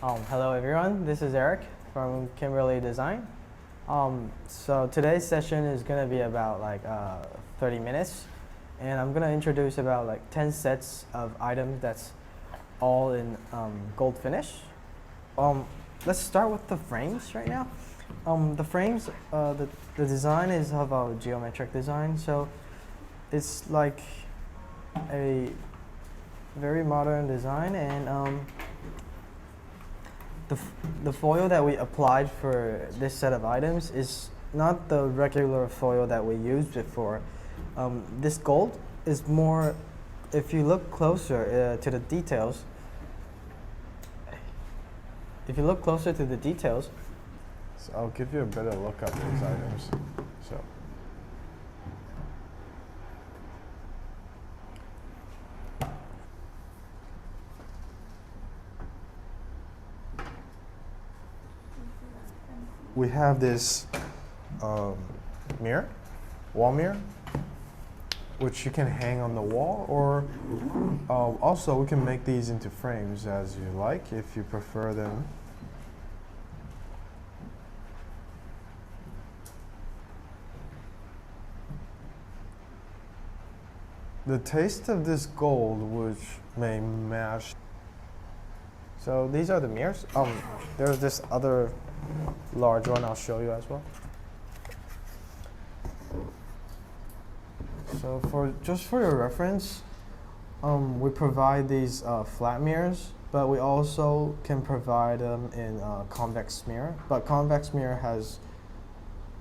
Hello everyone, this is Eric from Kimberley Design. So today's session is going to be about 30 minutes, and I'm going to introduce about 10 sets of items that's all in gold finish. Let's start with the frames right now. The frames, the design is of a geometric design, so it's like a very modern design, and the foil that we applied for this set of items is not the regular foil that we used before. This gold is more, if you look closer to the details, So I'll give you a better look at these items. So. We have this mirror, wall mirror, which you can hang on the wall, or also we can make these into frames as you like, if you prefer them. The taste of this gold, which may match. so these are the mirrors. There's this other large one I'll show you as well. So just for your reference, we provide these flat mirrors, but we also can provide them in convex mirror. But convex mirror has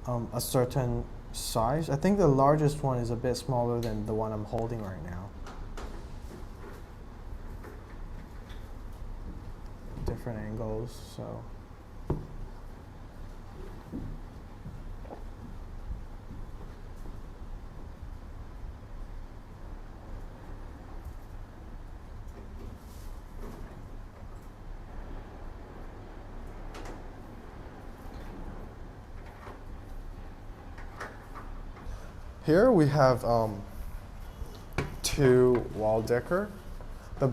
a certain size. I think the largest one is a bit smaller than the one I'm holding right now. Different angles, so. Here we have two wall decor. The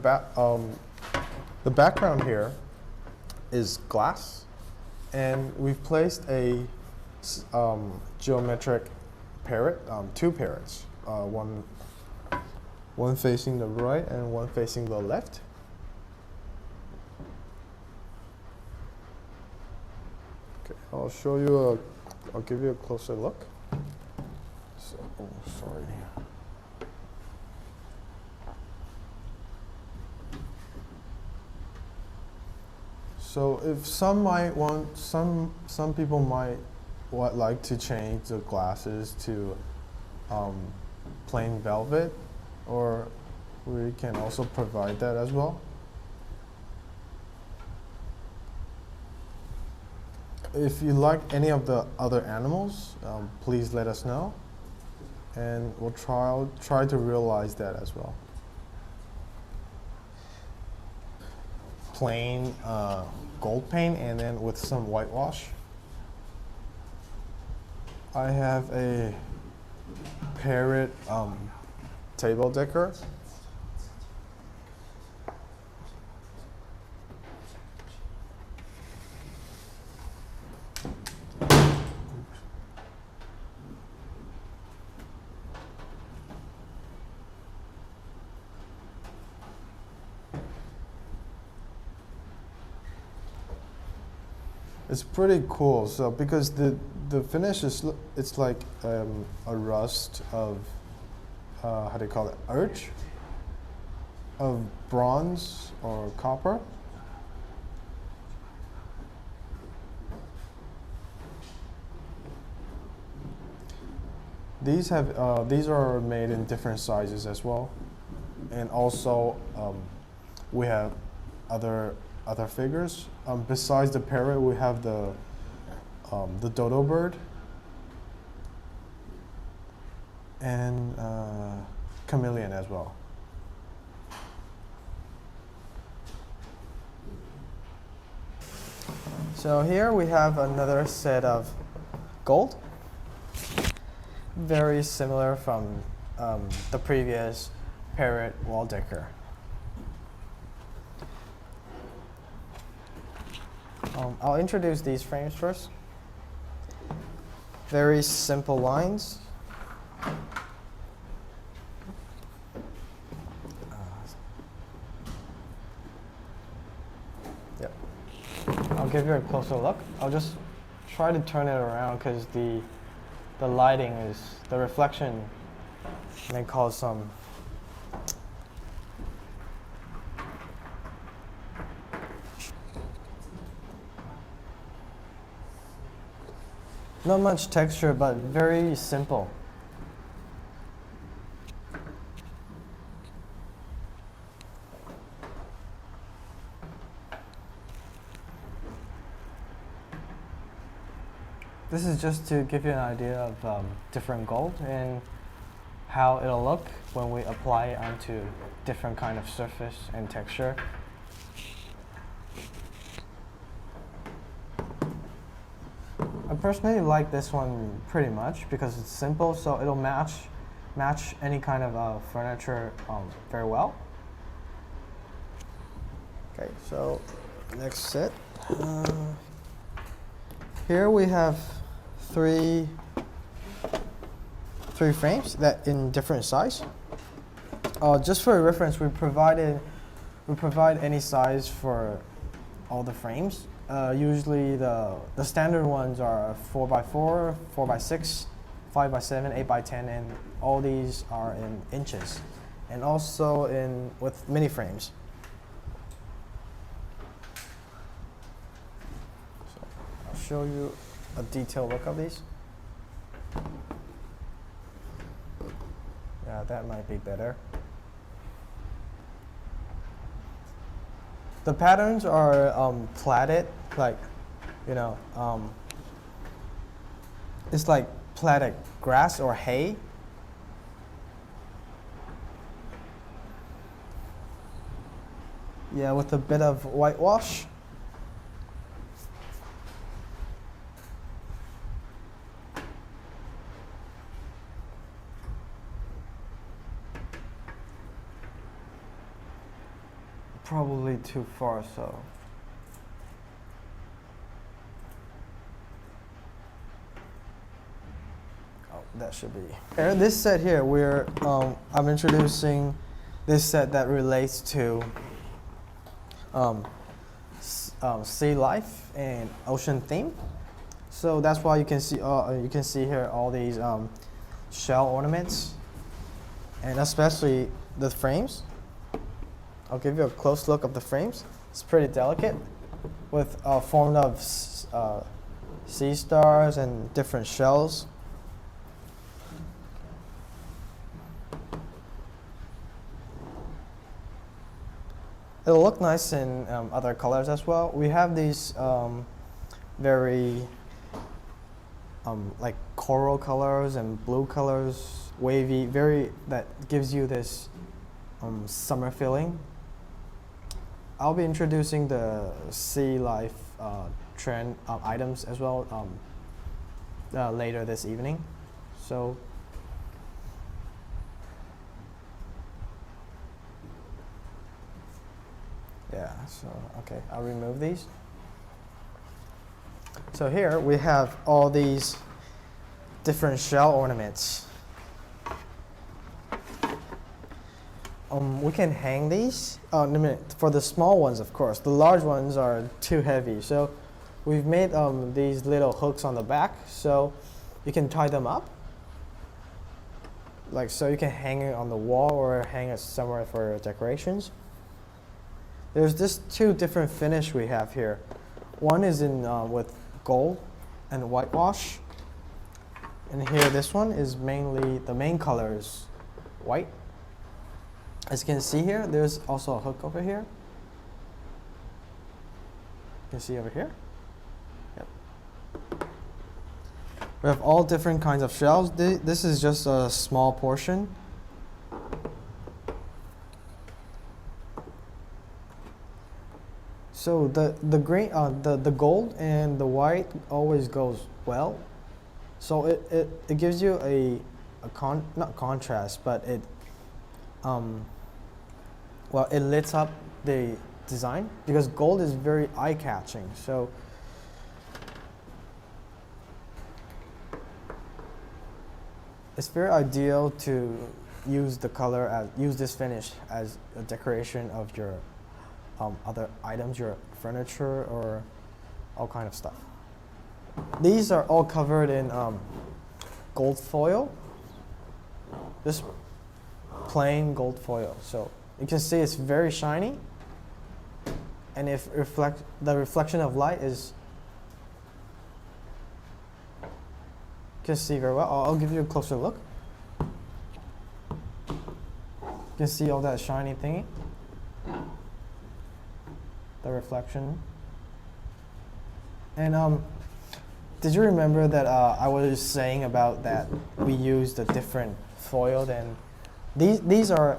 background here is glass, and we've placed a geometric parrot, two parrots, one facing the right and one facing the left. Okay, I'll show you I'll give you a closer look. So, oh, sorry. So if some people might like to change the glasses to plain velvet, or we can also provide that as well. If you like any of the other animals, please let us know, and we'll try to realize that as well. Plain gold paint, and then with some whitewash. I have a parrot table decor. It's pretty cool. So because the finish is, it's like a rust of how do you call it, arch of bronze or copper. These are made in different sizes as well, and also we have other figures. Besides the parrot, we have the dodo bird and chameleon as well. So here we have another set of gold, very similar from the previous parrot wall decor. I'll introduce these frames first. Very simple lines. Yep. I'll give you a closer look. I'll just try to turn it around because the lighting the reflection may cause some not much texture, but very simple. This is just to give you an idea of different gold and how it'll look when we apply it onto different kind of surface and texture. I personally like this one pretty much because it's simple, so it'll match any kind of furniture very well. Okay, so next set. Here we have three frames that in different size. Just for reference, we provide any size for all the frames. Usually the standard ones are 4x4, 4x6, 5x7, 8x10, and all these are in inches, and also with mini frames. So I'll show you a detailed look of these. Yeah, that might be better. The patterns are plaited, like, it's like plaited grass or hay. Yeah, with a bit of whitewash. Probably too far, so. Oh, that should be. This set here, I'm introducing this set that relates to sea life and ocean theme. So that's why you can see here all these shell ornaments, and especially the frames. I'll give you a close look of the frames. It's pretty delicate, with formed of sea stars and different shells. It'll look nice in other colors as well. We have these very like coral colors and blue colors, wavy, that gives you this summer feeling. I'll be introducing the sea life trend items as well later this evening. So yeah, so okay, I'll remove these. So here we have all these different shell ornaments. We can hang these. For the small ones, of course. The large ones are too heavy. So we've made these little hooks on the back, so you can tie them up. Like, so you can hang it on the wall or hang it somewhere for decorations. There's just two different finish we have here. One is in with gold and whitewash. And here, this one is mainly, the main color is white. As you can see here, there's also a hook over here. You can see over here. Yep. We have all different kinds of shells. This is just a small portion. So the green, the gold and the white always goes well. So it gives you not contrast, but it well, it lights up the design because gold is very eye-catching. So it's very ideal to use the color use this finish as a decoration of your other items, your furniture or all kind of stuff. These are all covered in gold foil, just plain gold foil. So you can see it's very shiny, and if the reflection of light is, you can see very well. I'll give you a closer look. You can see all that shiny thingy, the reflection. And did you remember that I was saying about that we used a different foil than these are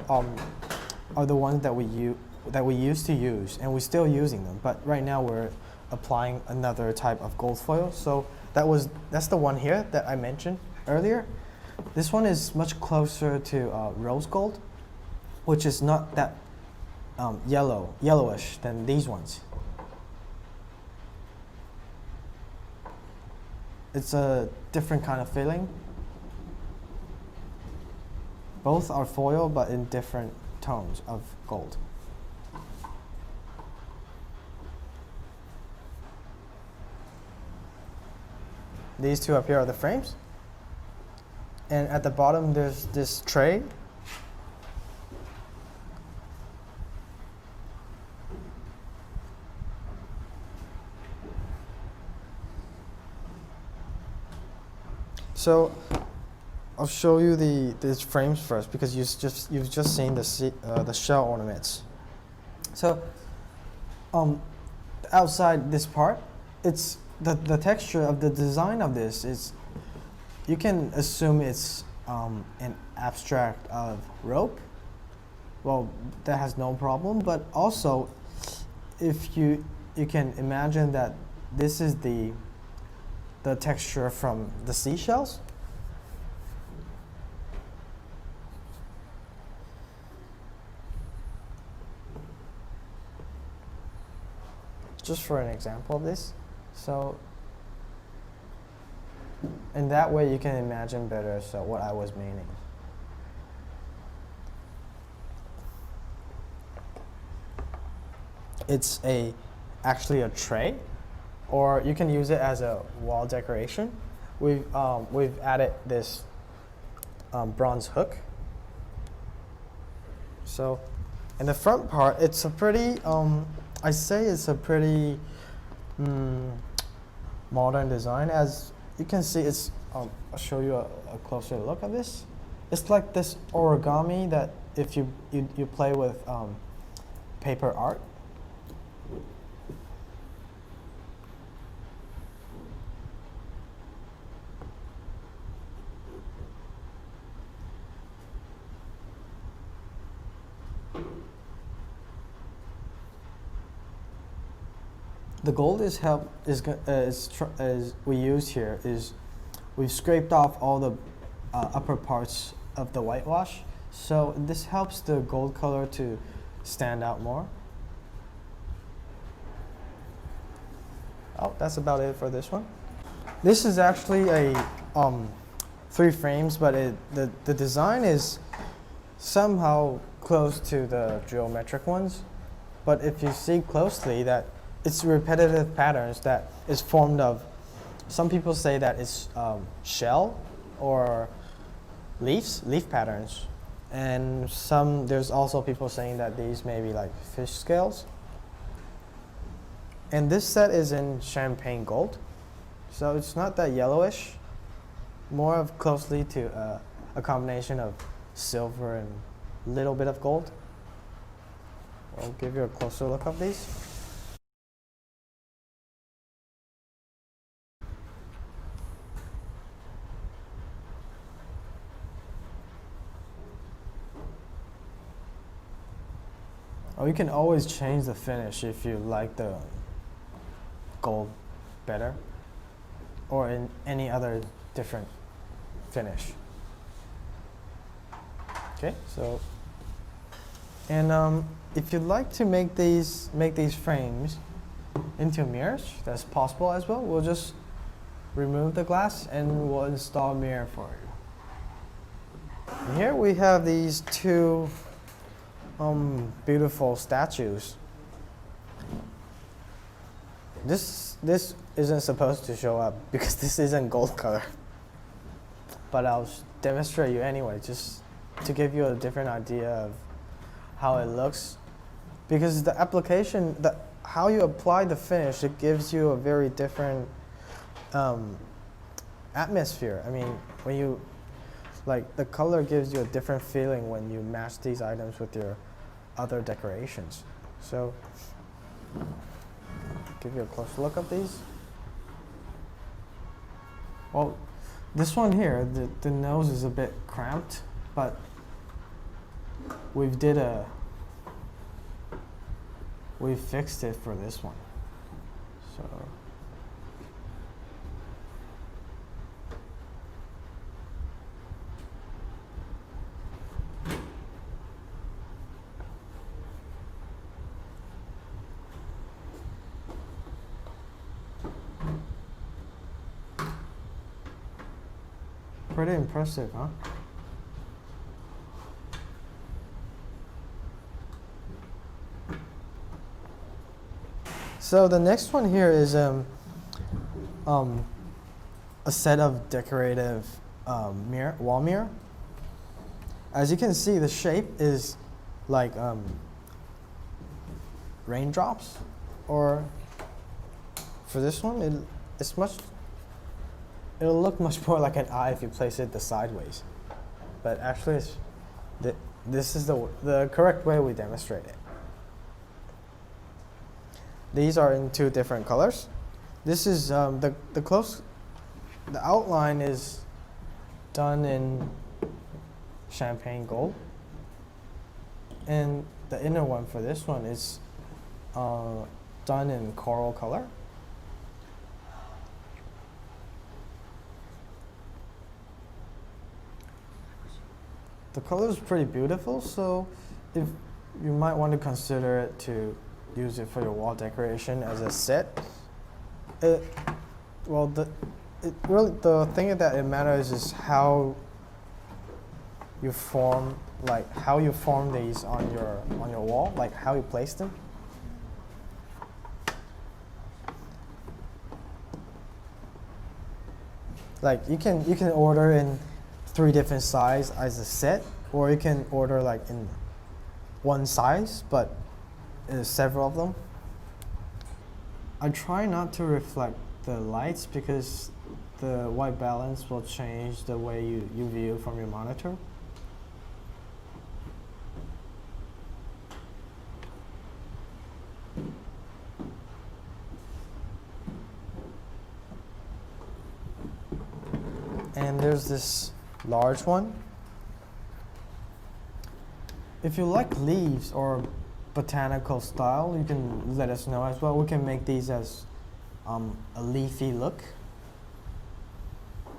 the ones that we used to use, and we're still using them. But right now we're applying another type of gold foil. So that's the one here that I mentioned earlier. This one is much closer to rose gold, which is not that yellowish than these ones. It's a different kind of feeling. Both are foil, but in different tones of gold. These two up here are the frames. And at the bottom, there's this tray. So I'll show you these frames first because you've just seen the shell ornaments. So outside this part, it's the texture of the design of this is, you can assume it's an abstract of rope. Well, that has no problem. But also, if you can imagine that this is the texture from the seashells. Just for an example of this. So in that way you can imagine better what I was meaning. It's actually a tray, or you can use it as a wall decoration. We've added this bronze hook. So in the front part, it's a pretty I say it's a pretty modern design. As you can see, it's I'll show you a closer look at this. It's like this origami that if you play with paper art. The gold is we use here is we've scraped off all the upper parts of the whitewash, so this helps the gold color to stand out more. Oh, that's about it for this one. This is actually a 3 frames, but the design is somehow close to the geometric ones. But if you see closely, that it's repetitive patterns that is formed of, some people say that it's shell or leaf patterns. And there's also people saying that these may be like fish scales. And this set is in champagne gold. So it's not that yellowish, more of closely to a combination of silver and a little bit of gold. I'll give you a closer look of these. Oh, you can always change the finish if you like the gold better, or in any other different finish. Okay, so, and if you'd like to make these frames into mirrors, that's possible as well. We'll just remove the glass and we'll install a mirror for you. And here we have these two beautiful statues. This isn't supposed to show up because this isn't gold color, but I'll demonstrate you anyway, just to give you a different idea of how it looks. Because the application, how you apply the finish, it gives you a very different atmosphere. I mean, when you, like, the color gives you a different feeling when you match these items with your other decorations. So, give you a close look at these. Well, this one here, the nose is a bit cramped, but we fixed it for this one. So pretty impressive, huh? So the next one here is a set of decorative wall mirror. As you can see, the shape is like raindrops, or for this one, it'll look much more like an eye if you place it the sideways. But actually, this is the correct way we demonstrate it. These are in two different colors. This is the outline is done in champagne gold, and the inner one for this one is done in coral color. The color is pretty beautiful, so if you might want to consider it to use it for your wall decoration as a set. Well, the thing that it matters is how you form these on your wall, like how you place them. Like you can order in 3 different sizes as a set, or you can order like in one size, but several of them. I try not to reflect the lights because the white balance will change the way you view from your monitor. And there's this large one. If you like leaves or botanical style, you can let us know as well. We can make these as a leafy look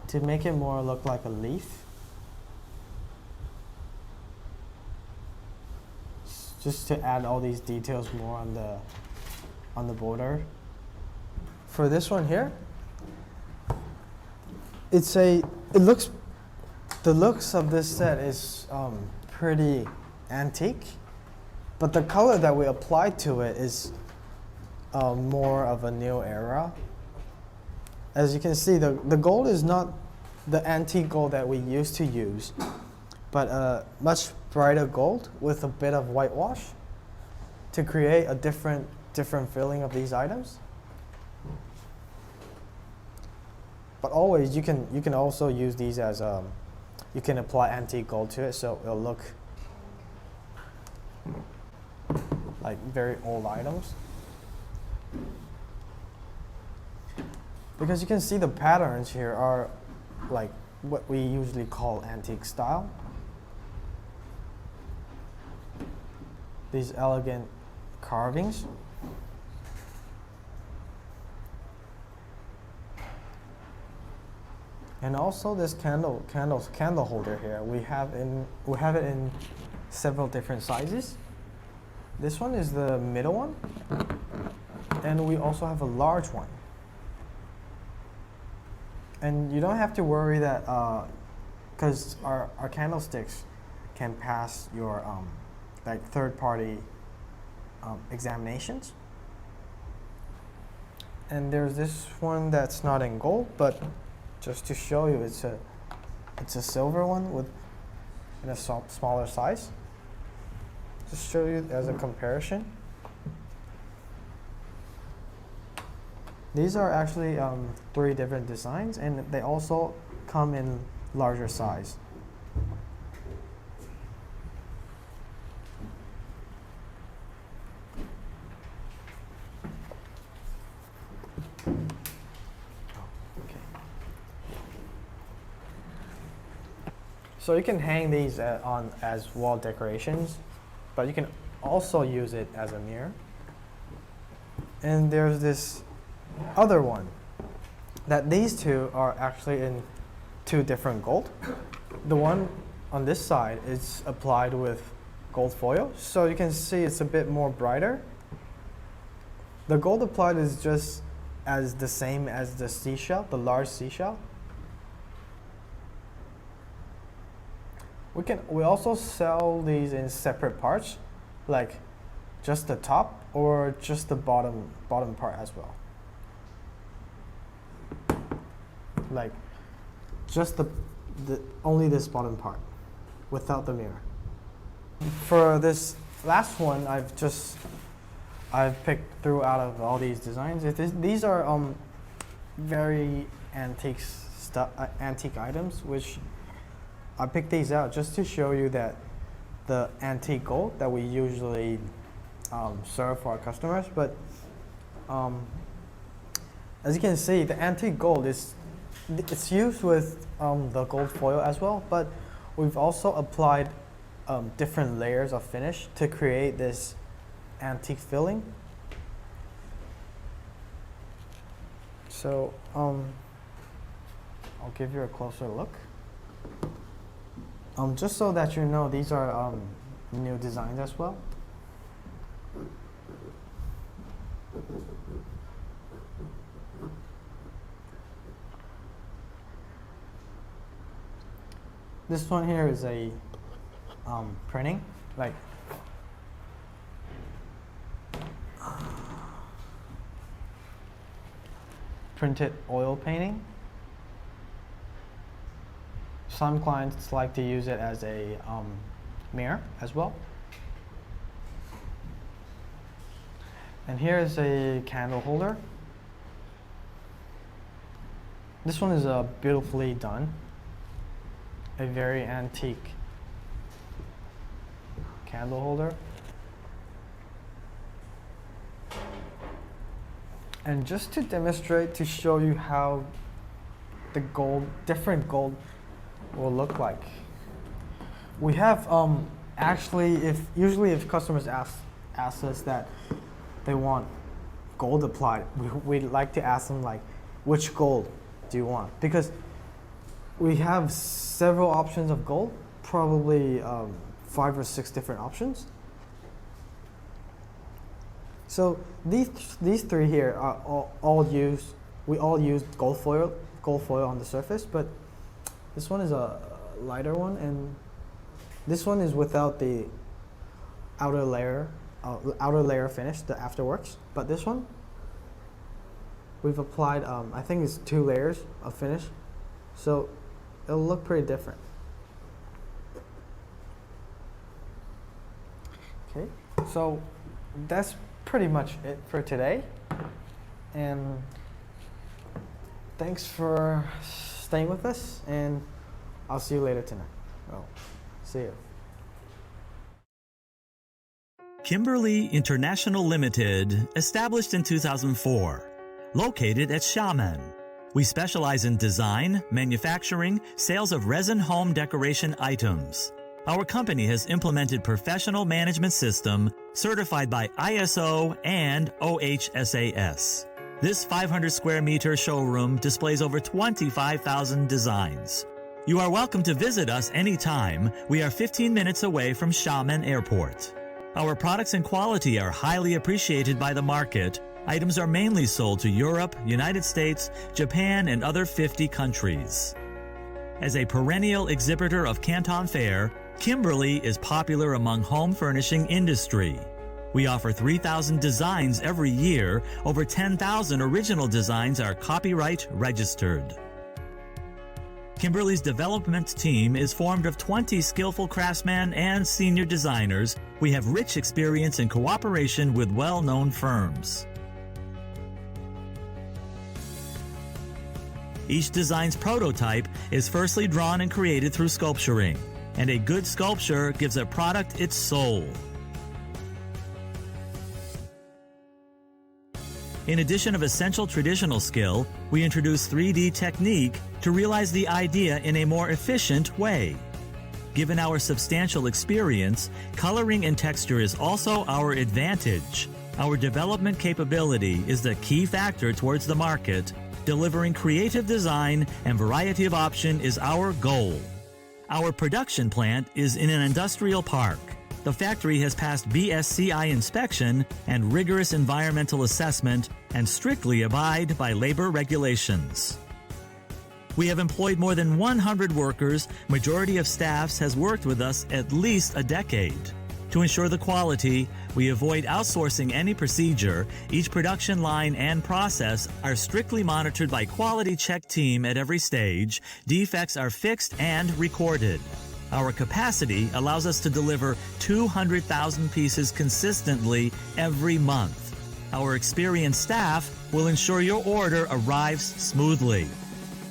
to make it more look like a leaf. Just to add all these details more on the border. For this one here, the looks of this set is pretty antique. But the color that we applied to it is more of a new era. As you can see, the gold is not the antique gold that we used to use, but a much brighter gold with a bit of whitewash to create a different feeling of these items. But always, you can also use these as you can apply antique gold to it, so it'll look like very old items. Because you can see the patterns here are like what we usually call antique style. These elegant carvings. And also this candle holder here. We have it in several different sizes. This one is the middle one, and we also have a large one. And you don't have to worry that, because our candlesticks can pass your like third-party examinations. And there's this one that's not in gold, but just to show you, it's a silver one with in a smaller size. Just show you as a comparison. These are actually 3 different designs, and they also come in larger size. So you can hang these on as wall decorations, but you can also use it as a mirror. And there's this other one that these two are actually in 2 different gold. The one on this side is applied with gold foil, so you can see it's a bit more brighter. The gold applied is just as the same as the seashell, the large seashell. We also sell these in separate parts, like just the top or just the bottom part as well. Like just the only this bottom part without the mirror. For this last one, I've picked through out of all these designs. These are very antique items, which I picked these out just to show you that the antique gold that we usually serve for our customers. But as you can see, the antique gold it's used with the gold foil as well, but we've also applied different layers of finish to create this antique feeling. So I'll give you a closer look. Just so that you know, these are new designs as well. This one here is a printing, like printed oil painting. Some clients like to use it as a mirror as well. And here is a candle holder. This one is beautifully done. A very antique candle holder. And just to demonstrate, to show you how the different gold will look like. We have actually, usually if customers ask us that they want gold applied, we'd like to ask them like, which gold do you want? Because we have several options of gold, probably 5 or 6 different options. So these 3 here are we all use gold foil on the surface, but this one is a lighter one, and this one is without the outer layer finish, the afterworks. But this one, we've applied, I think it's 2 layers of finish, so it'll look pretty different. Okay, so that's pretty much it for today, and thanks for staying with us, and I'll see you later tonight. Well, see you. Kimberley International Ltd, established in 2004, located at Xiamen. We specialize in design, manufacturing, sales of resin home decoration items. Our company has implemented professional management system certified by ISO and OHSAS. This 500 square meter showroom displays over 25,000 designs. You are welcome to visit us anytime. We are 15 minutes away from Xiamen Airport. Our products and quality are highly appreciated by the market. Items are mainly sold to Europe, United States, Japan, and other 50 countries. As a perennial exhibitor of Canton Fair, Kimberley is popular among home furnishing industry. We offer 3,000 designs every year. Over 10,000 original designs are copyright registered. Kimberley's development team is formed of 20 skillful craftsmen and senior designers. We have rich experience in cooperation with well-known firms. Each design's prototype is firstly drawn and created through sculpturing, and a good sculpture gives a product its soul. In addition of essential traditional skill, we introduce 3D technique to realize the idea in a more efficient way. Given our substantial experience, coloring and texture is also our advantage. Our development capability is the key factor towards the market. Delivering creative design and variety of option is our goal. Our production plant is in an industrial park. The factory has passed BSCI inspection and rigorous environmental assessment and strictly abide by labor regulations. We have employed more than 100 workers. Majority of staffs has worked with us at least a decade. To ensure the quality, we avoid outsourcing any procedure. Each production line and process are strictly monitored by quality check team at every stage. Defects are fixed and recorded. Our capacity allows us to deliver 200,000 pieces consistently every month. Our experienced staff will ensure your order arrives smoothly.